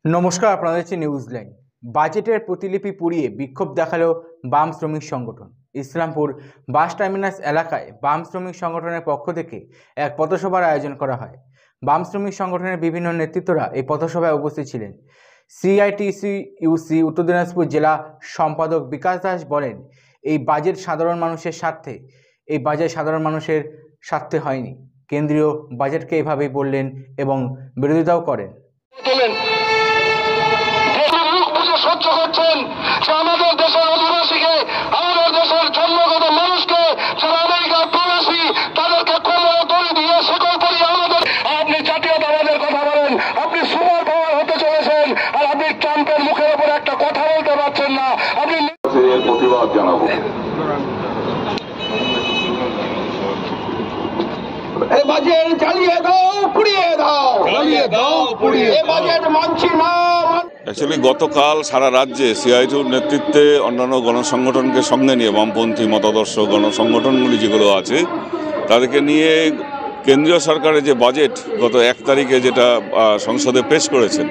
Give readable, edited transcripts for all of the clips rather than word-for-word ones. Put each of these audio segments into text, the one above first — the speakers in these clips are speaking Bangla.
নমস্কার, আপনাদের হচ্ছে নিউজ লাইন। বাজেটের প্রতিলিপি পুড়িয়ে বিক্ষোভ দেখালো বাম শ্রমিক সংগঠন। ইসলামপুর বাস টার্মিনাস এলাকায় বাম শ্রমিক সংগঠনের পক্ষ থেকে এক পথসভার আয়োজন করা হয়। বাম শ্রমিক সংগঠনের বিভিন্ন নেতৃত্বরা এই পথসভায় উপস্থিত ছিলেন। সিআইটিসি-ইউসি উত্তর দিনাজপুর জেলা সম্পাদক বিকাশ দাস বলেন, এই বাজেট সাধারণ মানুষের স্বার্থে হয়নি। কেন্দ্রীয় বাজেটকে এভাবেই বললেন এবং বিরোধিতাও করেন। সহ্য করছেন যে আমাদের দেশের অধিবাসীকে, আমাদের দেশের জন্মগত মানুষকে, যারা আমেরিকার প্রবাসী, তাদেরকে কোমরে দড়ি দিয়ে শেকল পরিয়ে আমাদের। আপনি জাতীয়তাবাদের কথা বলেন, আপনি সুপার পাওয়ার হতে চলেছেন, আর আপনি ট্রাম্পের মুখের উপর একটা কথা বলতে পারছেন না। আপনি প্রতিবাদ জানাবো। এই বাজেট জ্বালিয়ে দাও, পুড়িয়ে দাও, জ্বালিয়ে দাও, পুড়িয়ে। এই বাজেট মানছি না। অ্যাকচুয়ালি গতকাল সারা রাজ্যে সিআইটিউর নেতৃত্বে অন্যান্য গণসংগঠনকে সঙ্গে নিয়ে বামপন্থী মতাদর্শ গণসংগঠনগুলি যেগুলো আছে তাদেরকে নিয়ে কেন্দ্রীয় সরকারের যে বাজেট গত 1 তারিখে যেটা সংসদে পেশ করেছেন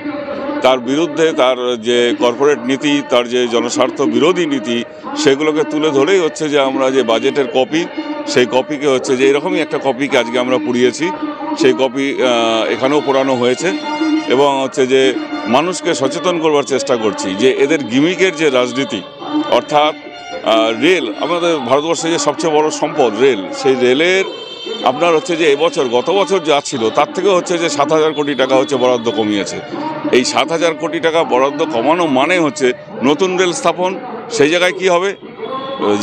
তার বিরুদ্ধে তার যে কর্পোরেট নীতি, তার যে জনস্বার্থ বিরোধী নীতি, সেগুলোকে তুলে ধরেই হচ্ছে যে আমরা যে বাজেটের কপি, সেই কপিকে হচ্ছে যে এরকমই একটা কপিকে আজকে আমরা পুড়িয়েছি। সেই কপি এখানেও পোড়ানো হয়েছে এবং হচ্ছে যে মানুষকে সচেতন করবার চেষ্টা করছি যে এদের গিমিকের যে রাজনীতি, অর্থাৎ রেল, আমাদের ভারতবর্ষে যে সবচেয়ে বড় সম্পদ রেল, সেই রেলের আপনার হচ্ছে যে এবছর গত বছর যা ছিল তার থেকে হচ্ছে যে 7,000 কোটি টাকা হচ্ছে বরাদ্দ কমিয়েছে। এই 7,000 কোটি টাকা বরাদ্দ কমানো মানে হচ্ছে নতুন রেল স্থাপন। সেই জায়গায় কি হবে?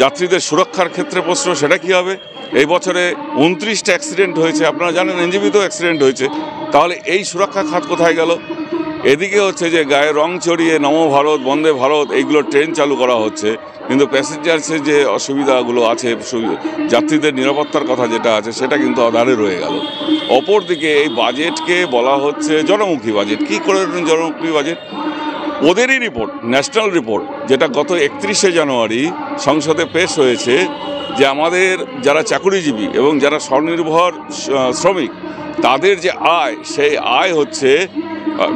যাত্রীদের সুরক্ষার ক্ষেত্রে প্রশ্ন, সেটা কি হবে? এই বছরে 29টা অ্যাক্সিডেন্ট হয়েছে, আপনারা জানেন এনজিবিতেও অ্যাক্সিডেন্ট হয়েছে। তাহলে এই সুরক্ষা খাত কোথায় গেল? এদিকে হচ্ছে যে গায়ে রং চড়িয়ে নম ভারত, বন্দে ভারত এইগুলো ট্রেন চালু করা হচ্ছে, কিন্তু প্যাসেঞ্জার্সের যে অসুবিধাগুলো আছে, যাত্রীদের নিরাপত্তার কথা যেটা আছে, সেটা কিন্তু আধারে রয়ে গেল। অপরদিকে এই বাজেটকে বলা হচ্ছে জনমুখী বাজেট। কী করে জনমুখী বাজেট? ওদেরই রিপোর্ট, ন্যাশনাল রিপোর্ট, যেটা গত 31শে জানুয়ারি সংসদে পেশ হয়েছে, যে আমাদের যারা চাকুরিজীবী এবং যারা স্বনির্ভর শ্রমিক, তাদের যে আয়, সেই আয় হচ্ছে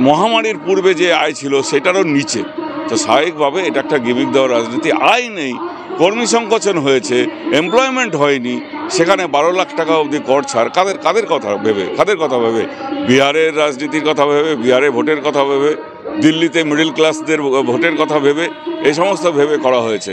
মহামারীর পূর্বে যে আয় ছিল সেটারও নিচে। তো স্বাভাবিকভাবে এটা একটা গিমিক দেওয়ার রাজনীতি। আয় নেই, কর্মী সংকোচন হয়েছে, এমপ্লয়মেন্ট হয়নি, সেখানে 12 লাখ টাকা অবধি কর ছাড়। কাদের কথা ভেবে? বিহারের রাজনীতির কথা ভেবে, বিহারে ভোটের কথা ভেবে, দিল্লিতে মিডল ক্লাসদের ভোটের কথা ভেবে, এই সমস্ত ভেবে করা হয়েছে।